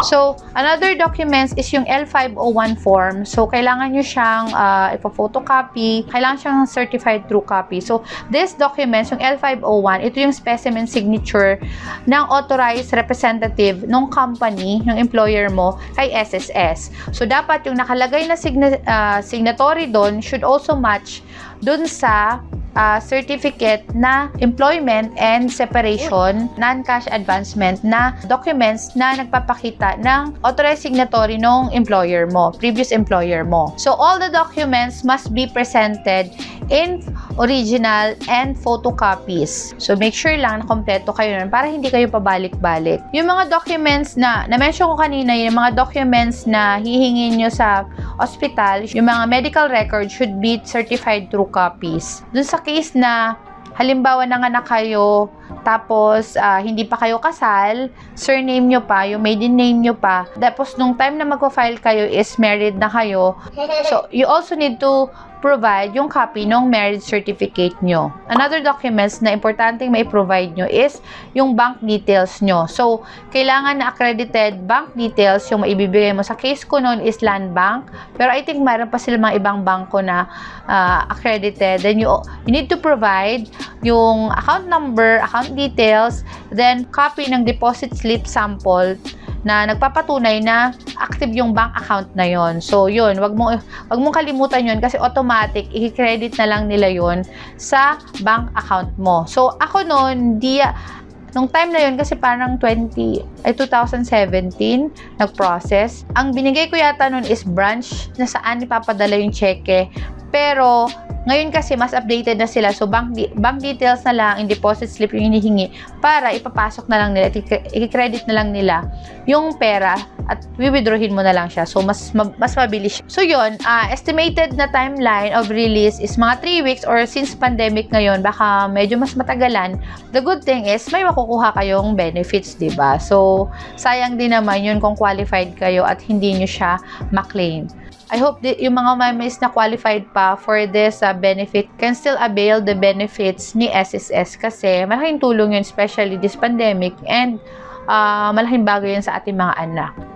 So, another documents is yung L501 form. So, kailangan nyo siyang ipa-photocopy. Kailangan siyang certified true copy. So, this documents, yung L501, ito yung specimen signature ng authorized representative ng company, ng employer mo, kay SSS. So, dapat yung nakalagay na signatory doon should also match doon sa certificate na employment and separation, non-cash advancement na documents na nagpapakita ng authorized signatory ng employer mo, previous employer mo. So, all the documents must be presented in original and photocopies. So, make sure lang na kompleto kayo nun para hindi kayo pabalik-balik. Yung mga documents na na-mention ko kanina, yung mga documents na hihingin nyo sa hospital, yung mga medical records should be certified true copies. Dun sa case na halimbawa nanganak kayo tapos hindi pa kayo kasal, surname nyo pa, yung maiden name nyo pa, tapos nung time na magpa-file kayo is married na kayo, so you also need to provide yung copy ng marriage certificate nyo. Another documents na importanteng mai-provide nyo is yung bank details nyo. So, kailangan na accredited bank details yung maibibigay mo. Sa case ko noon is Land Bank, pero I think mayroon pa sila mga ibang bangko na accredited. Then, you need to provide yung account number, account details, then copy ng deposit slip sample na nagpapatunay na active yung bank account na yon. So, yun, wag mong kalimutan yun kasi automatic, i-credit na lang nila yun sa bank account mo. So, ako noon, nung time na yun, kasi parang 2017, nag-process. Ang binigay ko yata nun is branch na saan ipapadala yung cheque. Pero, ngayon kasi mas updated na sila. So, bank details na lang, in deposit slip yung hinihingi para ipapasok na lang nila, i-credit na lang nila yung pera at withdrawin mo na lang siya. So, mas mabilis siya. So, yun, estimated na timeline of release is mga 3 weeks or since pandemic ngayon, baka medyo mas matagalan. The good thing is, may makukuha kayong benefits, diba? So, sayang din naman yun kung qualified kayo at hindi nyo siya maklaim. I hope that yung mga mamis na qualified pa for this benefit can still avail the benefits ni SSS kasi malaking tulong yun, especially this pandemic, and malaking bagay yun sa ating mga anak.